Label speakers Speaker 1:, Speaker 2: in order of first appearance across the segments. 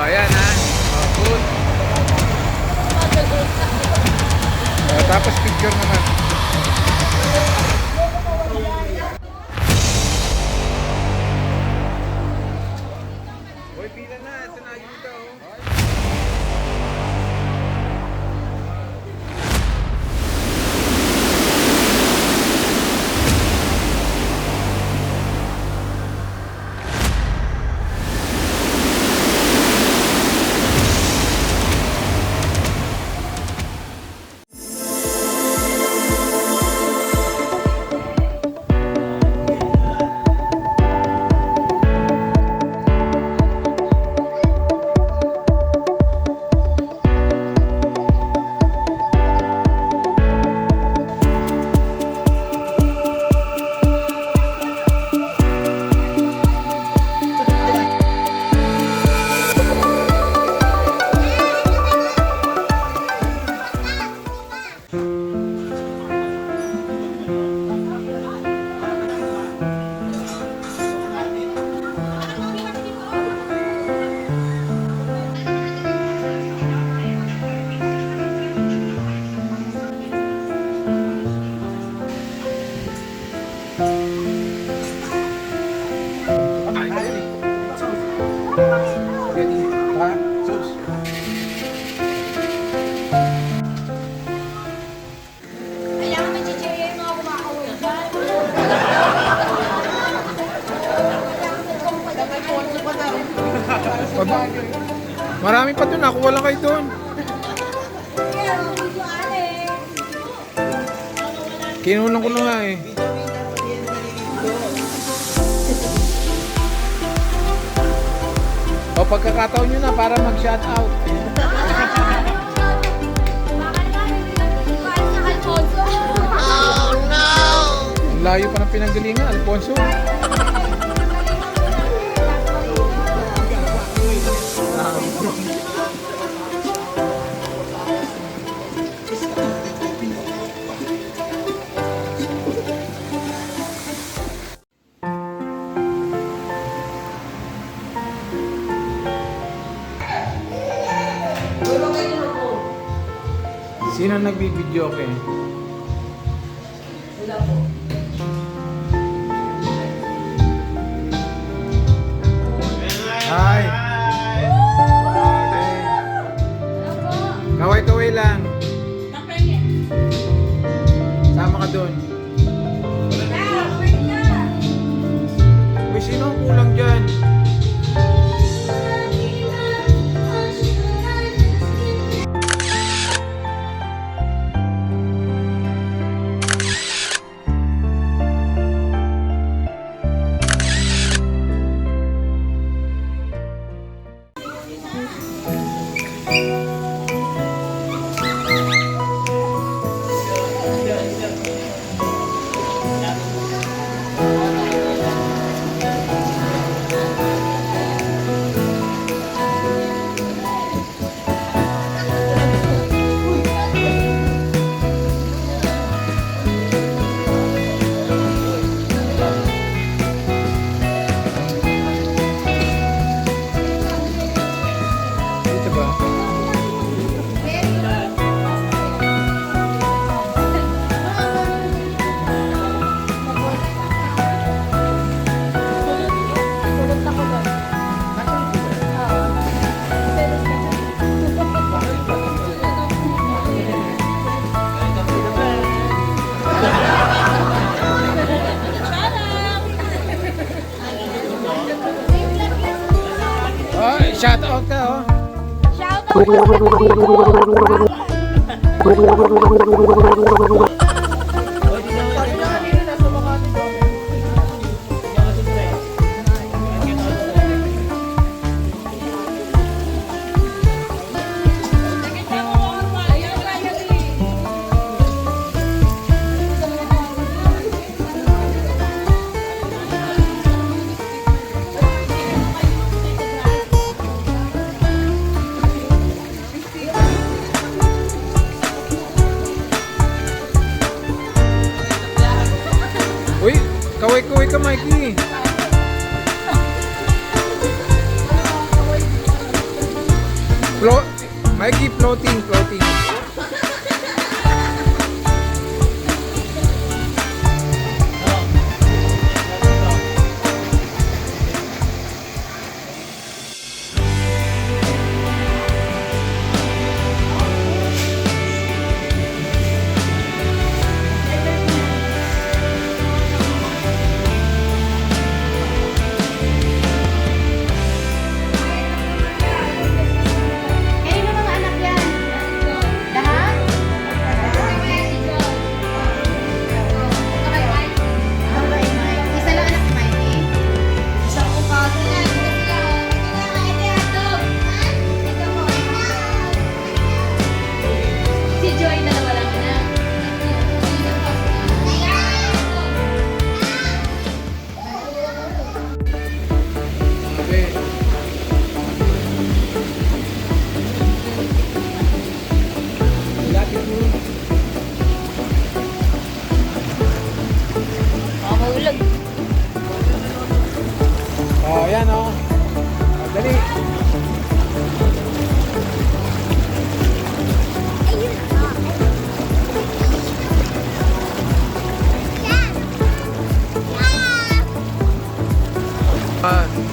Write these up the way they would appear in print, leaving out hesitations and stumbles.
Speaker 1: ayan ha. Good. Tapos picture naman. Uy, pila na. Saan na dito? Marami pa doon, nakuha lang kayo doon. Kinulang ko na nga eh. O pagkakataon nyo na para mag-shout out. Oh no! Layo pa ng pinanggalingan, Alfonso. Sino nagbibideo kayo? Wala po. Hi! Kaway-kaway lang. Sama ka doon. Uy, sino ang kulang dyan? Shout out ka, oh.
Speaker 2: Shout out.
Speaker 1: Uy, kaway-kaway ka, Mikey.
Speaker 2: Mikey, floating.
Speaker 3: Kanino mga anak yan? Lahat? Isa lang anak ni Mikey? Isang ukado na. Si Joy na wala na.
Speaker 2: Okay. Lapit mo.
Speaker 3: Mahulog.
Speaker 2: Oh, yan oh. Dali.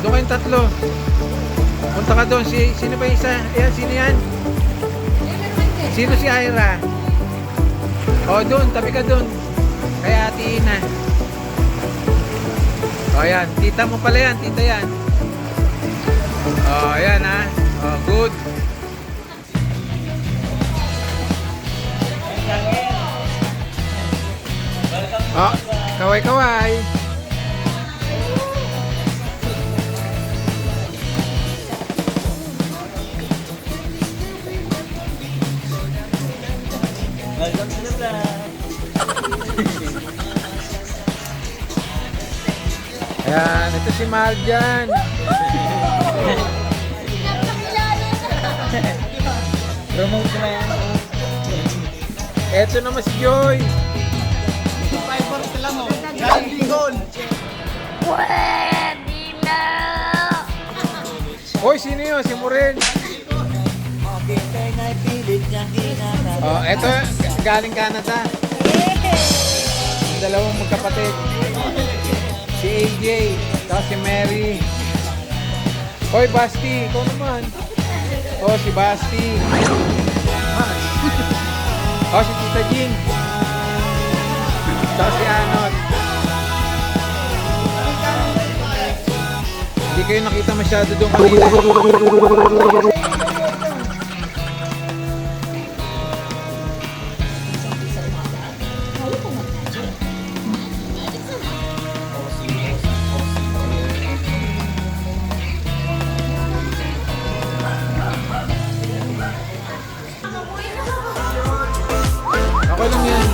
Speaker 2: Doon kayong tatlo. Punta ka doon. Sino ba yung isa? Ayan, sino yan? Sino si Ira? Oh, doon. Tabi ka doon. Kaya Ate Ina. Oh, yan. Tita mo pala yan. Tita yan. Oh, yan ha. Oh, good. Oh, kaway-kaway.
Speaker 1: Welcome to the vlog.
Speaker 2: Ayan, ito si Mahal dyan.
Speaker 1: Promote mo na yan.
Speaker 2: Ito naman si Joy.
Speaker 1: 5 hours na lang, oh. Galing Bicol.
Speaker 2: Hoy, sino yun? Si Morel. Oh, ito, galing Canada. Yung dalawang magkapatid. Si AJ, tapos si Mary. Hoy, Basti, ikaw naman. Oh, si Basti. Oh, si Tita Jean. Tapos si Anot. Hindi kayo nakita masyado doon kanina. Okay lang yan.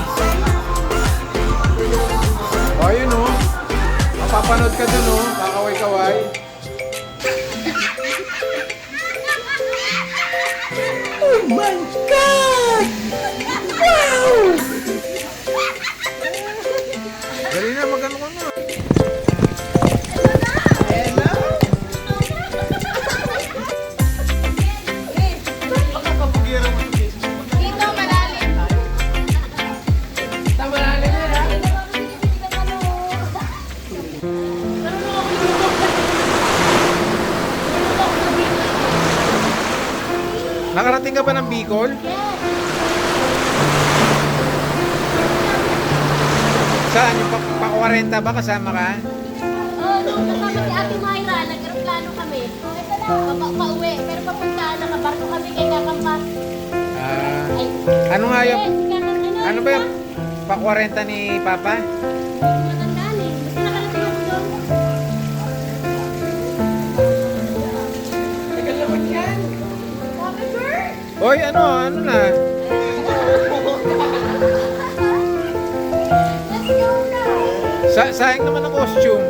Speaker 2: O, yun o. Mapapanood ka dun o. Kakaway-kaway. Oh my God! Wow! Dali na, magano ka na.
Speaker 3: Dito malalim.
Speaker 2: Nakarating ka ba ng Bicol? Saan? Yung pa-40 ba? Kasama ka?
Speaker 3: Nung kasama si Ate Mayra, nag-aeroplano kami. Pauwi, pero papunta, nakabarko kami kay Kakampas.
Speaker 2: Ano nga yung...
Speaker 3: Si Kakang
Speaker 2: Ano ba yung pa-40 ni Papa?
Speaker 3: Matandaan eh. Basta nakarating ako doon. Sabi, Bert!
Speaker 2: Hoy, ano na?
Speaker 3: Let's go na!
Speaker 2: Sayang naman ang costume.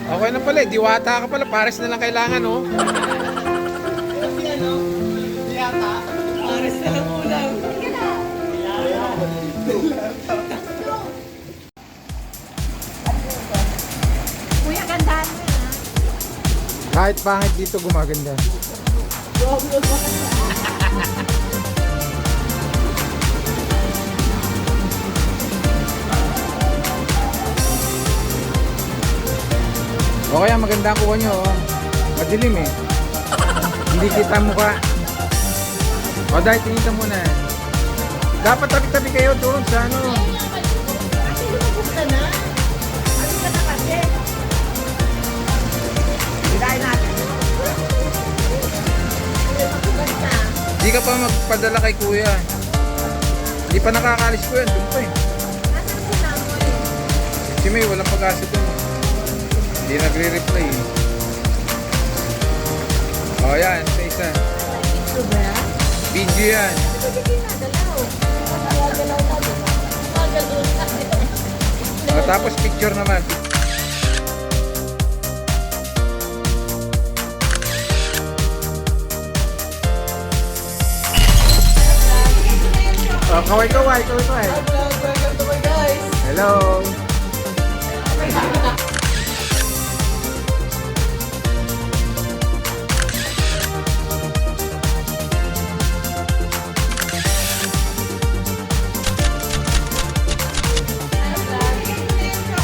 Speaker 2: Okay na pala, diwata ka pala. Pares na lang kailangan, oh.
Speaker 1: Pares na lang ulam.
Speaker 2: Kahit pangit dito gumaganda. O kaya maganda ang kuha nyo. Oh. Madilim eh. Hindi kita mukha. O dahil tingin ka muna. Dapat tabi-tabi kayo doon sa ano.
Speaker 3: Kasi lumabog ka na. Ano ka na kasi? Bilahin natin.
Speaker 2: Hindi ka pa magpadala kay kuya. Hindi pa nakakalis ko yan. Doon pa eh.
Speaker 3: Nasaan si Namoy?
Speaker 2: Si May walang pag-asa doon. Hindi nagre-reply eh. O yan, isa.
Speaker 3: Ito ba?
Speaker 2: Video yan.
Speaker 3: Ito hindi nadalaw. Nadalaw na doon. Nadalaw na.
Speaker 2: O, tapos picture naman. O, kaway-kaway.
Speaker 3: Welcome to my guys.
Speaker 2: Hello.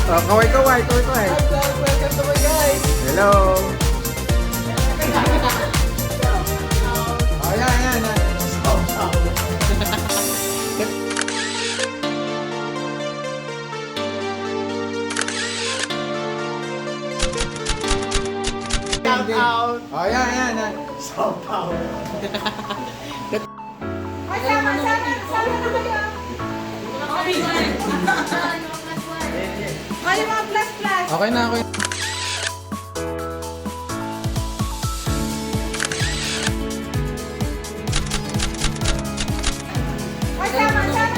Speaker 2: O, kaway-kaway.
Speaker 3: Welcome to my guys.
Speaker 2: Hello. O, yan.
Speaker 3: Shout out.
Speaker 2: O, yan.
Speaker 3: Ay, sama na kayo. Ay, mga plus.
Speaker 2: Okay na.
Speaker 3: Ay, sama na kayo.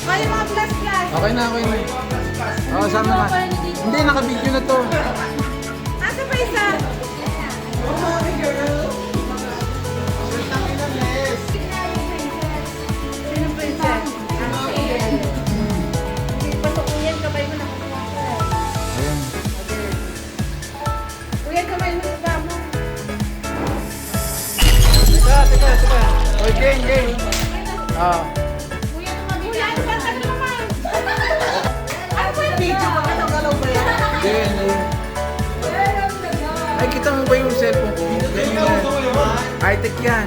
Speaker 3: Ay, mga plus.
Speaker 2: Okay na. O, sama na. Hindi, naka-video na to.
Speaker 3: Asa pa isa? Sino princess? Pasok mo yan, kamay mo nakukuha ko.
Speaker 2: Ayan.
Speaker 3: Kuya, kamay mo yung babo.
Speaker 2: Teka. Oy, game. Ah.
Speaker 3: Kuya, ano ba? Ano naman? Ano ba yung video ba? Galaw ba yan?
Speaker 2: Game. Ay, kita mo ba yung cellphone ko? High-tech yan.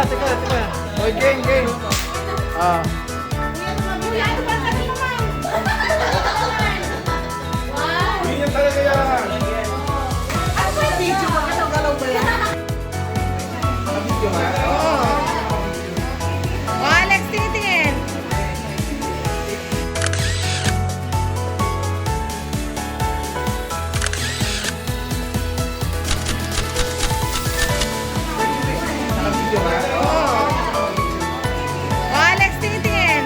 Speaker 2: Teka. Oy, game. Ah.
Speaker 3: Kuya, ano ba? Ano naman? Wow!
Speaker 1: Ganyan talaga yan.
Speaker 3: Ano ba yung video ba? Galaw ba yan?
Speaker 1: Nakabidyo nga.
Speaker 3: Oh, Alex, tingin.
Speaker 1: Nakabidyo nga.
Speaker 3: Oh, Alex, tingin.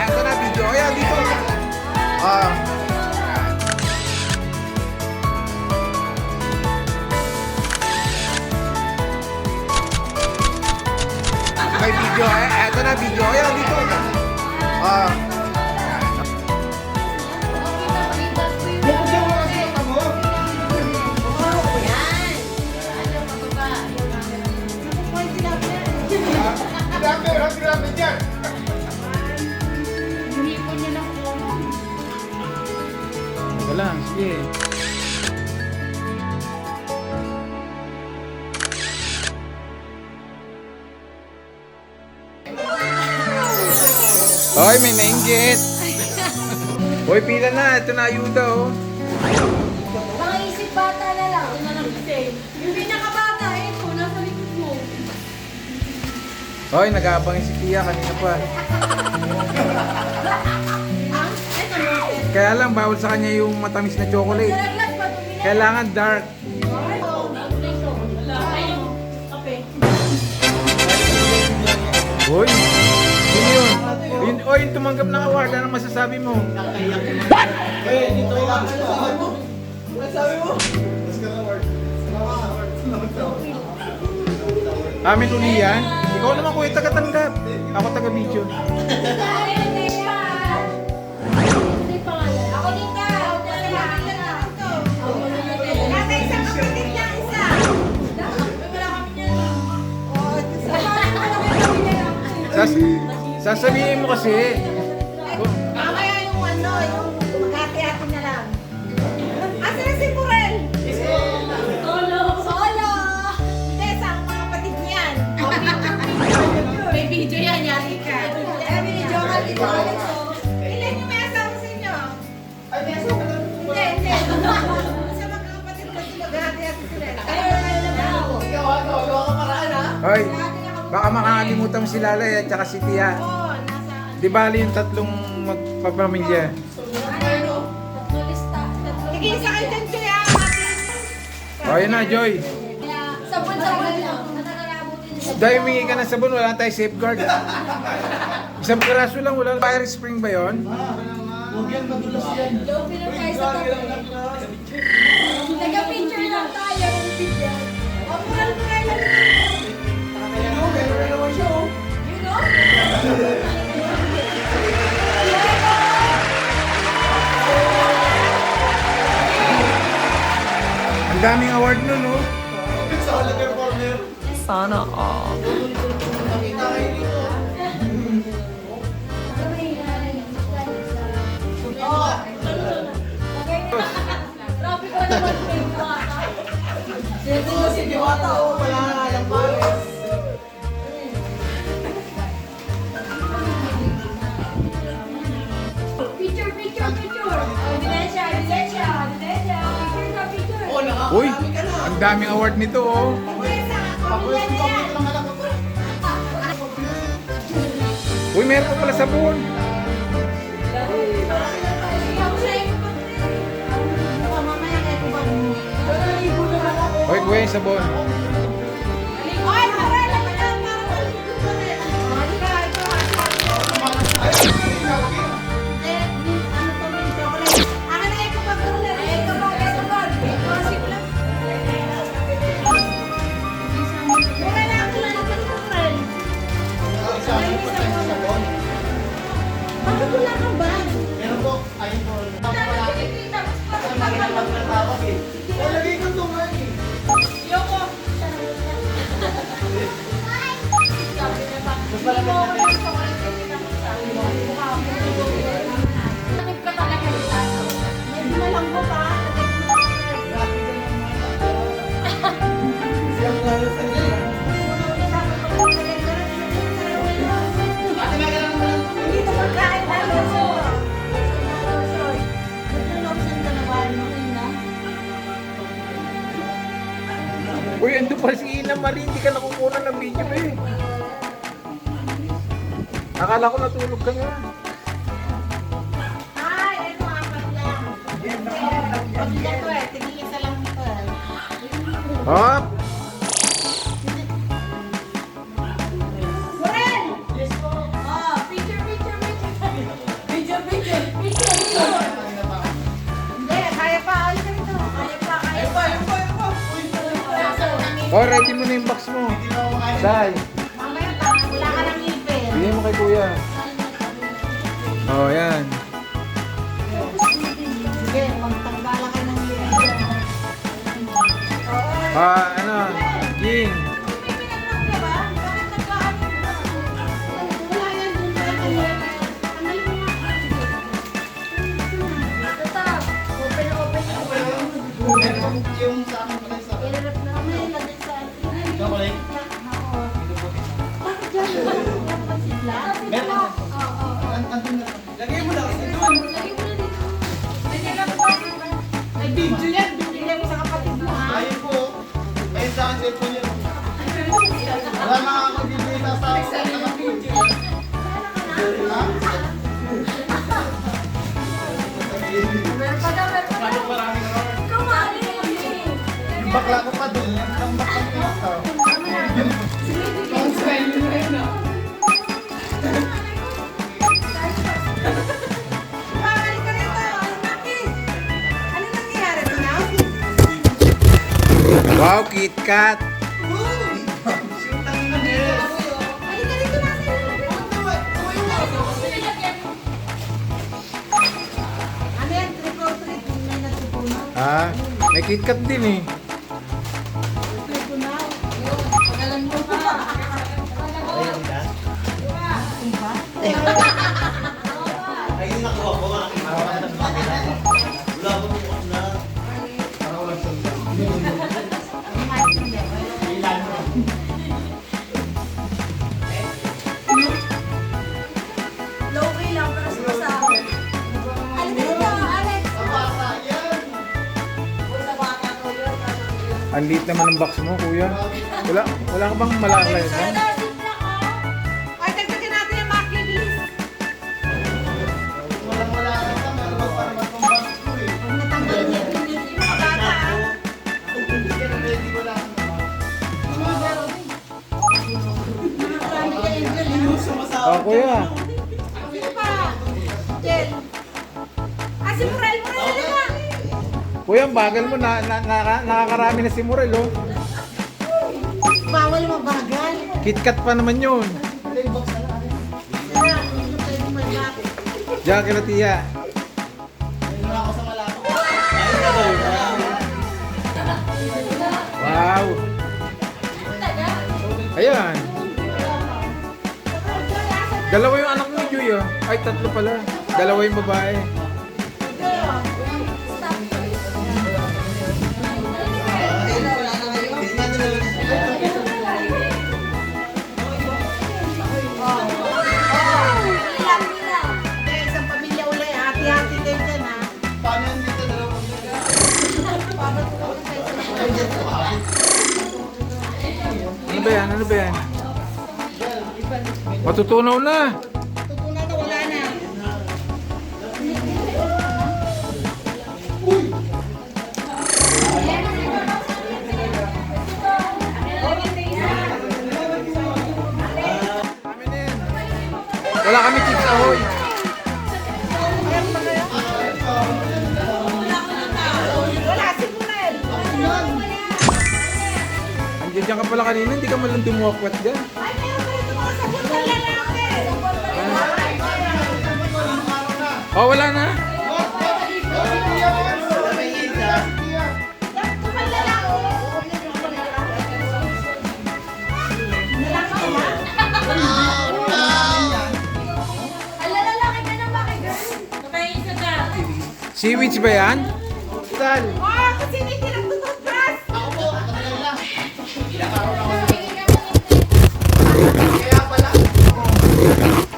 Speaker 2: Ito na video. Ayan, dito. Ah. May video. Ito na video. Ayan, dito. Ah.
Speaker 1: Buksan mo kasi yung tamo. Grabe dyan.
Speaker 2: Ito lang. Sige. Hoy, may nainggit. Hoy, pila na. Ito na ayuda, oh.
Speaker 3: Mga isip bata na lang. Ano na lang kasi. Yung pinakabata, ito, nasa likod mo.
Speaker 2: Hoy, nag-aabang si Pia kanina pa.
Speaker 3: Ito na.
Speaker 2: Kaya lang, bawal sa kanya yung matamis na chocolate.
Speaker 3: Nalaglag pa tumingin.
Speaker 2: Kailangan dark. Hoy, sino yun? Yung tumanggap ng award, anong masasabi mo?
Speaker 1: Eh, dito lang.
Speaker 2: Amin uli yan. Ikaw naman kuya taga-tanggap. Ako taga-video.
Speaker 3: Ako din ka.
Speaker 4: Nasa isang kapatid lang isa. Wala kami niyan.
Speaker 2: Sasabihin mo kasi.
Speaker 4: Mamaya yung ano, yung maghati-hati na lang. Asa na si Purel?
Speaker 3: Solo. Solo.
Speaker 4: Hindi, sa mga kapatid niyan.
Speaker 3: May video yan, yari ka.
Speaker 4: Video ka dito. Ilan yung may asawa sa inyo? Hindi, hindi. Sa mga kapatid kasi maghati-hati sila.
Speaker 2: Hoy, baka makakalimutan mo si Lalay at saka si Tia.
Speaker 4: Oo, nasa...
Speaker 2: Di bali yung tatlong magpapamilya.
Speaker 3: Tatlo lista.
Speaker 4: Sige, isa kayo dyan siya.
Speaker 2: O, yun na, Joy.
Speaker 3: Sabon-sabon lang.
Speaker 2: Dahil humingi ka ng sabon, wala tayong safeguard. Isang piraso lang, wala. Fire spring ba yun?
Speaker 3: Joe, pinag tayo sa tabi. Nag-picture lang tayo.
Speaker 4: O, Purel, Purel.
Speaker 3: You know?
Speaker 2: Ang daming award nun, no?
Speaker 5: Sana all.
Speaker 3: Grabe ko naman yung Diwata.
Speaker 5: Si Diwata, oh, wala nga lang pares.
Speaker 3: Picture, picture, picture. Evidensya, evidensya, evidensya. Picture ka, picture.
Speaker 2: Uy, ang daming award nito, oh. Uy, meron pa pala sabon. Uy, kuya, yung sabon.
Speaker 4: Bakit wala kang bag?
Speaker 5: Meron po, ayun po. Lalagay ko ito nga eh. Siyang lalo sa nila.
Speaker 4: Dito magkain tayo.
Speaker 2: Uy, ando pa si Ina Marie, hindi ka nakukuha ng video eh. Akala ko natulog ka nga.
Speaker 4: Ay, ano, apat lang. Pagkita ko eh, tigil-isa lang ito eh.
Speaker 2: Hop!
Speaker 4: Purel! Oh, picture, picture, picture. Picture, picture, picture. Hindi, kaya pa. Alis ka rito. Kaya pa, kaya pa.
Speaker 2: Oh, ready mo na yung box mo. Sai,
Speaker 4: Mamaya pa, wala ka ng ipin.
Speaker 2: bigyan mo kay kuya. Oh, yan.
Speaker 4: Sige, magtanggala kayo ng ipin.
Speaker 2: Ano? King.
Speaker 5: Yung sa akin pala isa. Chocolate? Meron. Andun na. Lagay mo lang kasi doon.
Speaker 4: May video yan, binigyan mo sa kapatid mo ha.
Speaker 5: Ayun po. Ayun sa akin cellphone yun. Wala makakabibita sa video. Ha? Paano maraming oras? Yung bakla ko pa doon. Yung bakla ko pa.
Speaker 4: Balik ka rito, ano nangyari? Ano nangyari?
Speaker 2: Wow, KitKat.
Speaker 4: Halika dito natin. Ano yan? Trick or treat? May natutunan.
Speaker 2: Ah, may KitKat din eh.
Speaker 4: Trick ko na. Yun, pagalan mo pa.
Speaker 5: Ayun nakuha ko nga. Wala ko bukas na.
Speaker 4: Low-key lang, pero sumasama. Ano dito, Alex? Sa bata ko yun.
Speaker 2: Ang liit naman ng box mo, kuya. Wala ka bang malalay mo?
Speaker 4: Ay, dagdagan natin yung macking list.
Speaker 5: Wala ka pa. Meron pa para magpambas ko eh.
Speaker 4: Huwag natanggal niya yung mga bata.
Speaker 5: Hindi ka na ready, wala ka naman.
Speaker 4: Marami ka Angel.
Speaker 2: Oh, kuya.
Speaker 4: Sino pa? Jen. Ah, si Murel. Murel, halika.
Speaker 2: Kuya, ang bagal mo. Nakakarami na si Morel, oh.
Speaker 4: Bawal mabagal.
Speaker 2: KitKat pa naman yun.
Speaker 4: Kaya, hindi pwede magbati.
Speaker 2: Diyan kila tiya.
Speaker 5: Ayun na ako sa malapit.
Speaker 2: Wow. Ayan. Dalawa yung anak ni Joy, oh. Ay, tatlo pala. Dalawa yung babae.
Speaker 4: Hindi, isang pamilya ulit. Hati-hati kayo dyan, ha?
Speaker 5: Paano yun dito na lang?
Speaker 2: Ano ba yan? Ano ba yan? Matutunaw na.
Speaker 4: Tutunan na, wala na.
Speaker 2: Amin na yan. Wala kami chips ahoy.
Speaker 4: Wala, si Murel.
Speaker 2: Andiyan dyan ka pala kanina. Hindi ka man lang dumuwakwat dyan.
Speaker 4: Ay, meron pa rin mga sabon na lalaki.
Speaker 2: Oh, wala na.
Speaker 4: Tumal lalaki. Lalaki na? Ala, lalaki ka na ba kay girl? Nakaisa ka.
Speaker 2: Seaweeds ba yan? Sal.
Speaker 4: Oh, kasi hindi nagtututras.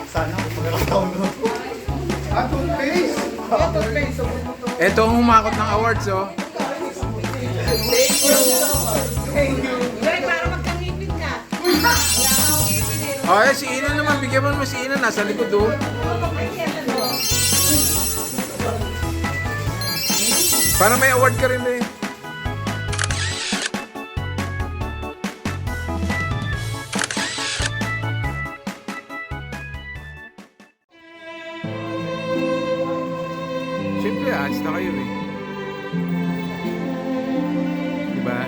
Speaker 5: Sana ako pagkakataon mo. Ah, toothpaste?
Speaker 2: Ito ang humakot ng awards, oh.
Speaker 4: Girl, para magkangipin ka. Wala kang ngipin eh.
Speaker 2: Oh, eh, si Ina naman. Bigyan mo naman si Ina. Nasa likod, oh. Para may award ka rin, eh. Siyempre, ads na kayo, eh. Diba?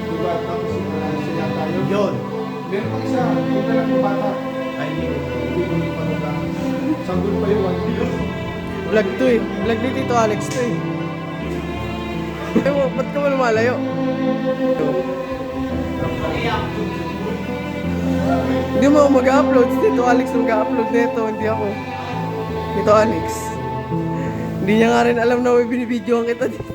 Speaker 5: Diba? Tapos siya tayo. Yun. Meron pang isa. Dito lang yung bata. Ay, hindi ko. Hindi ko yung panula. Sanggol pa yung 1 million.
Speaker 6: Vlog to eh. Vlog ni Tito Alex to eh. Ewan, ba't ka ba lumalayo? Hindi mo ako mag-upload. Si Tito Alex ang mag-upload nito, hindi ako. Tito Alex. Hindi niya nga rin alam na may binibidyoan kita dito.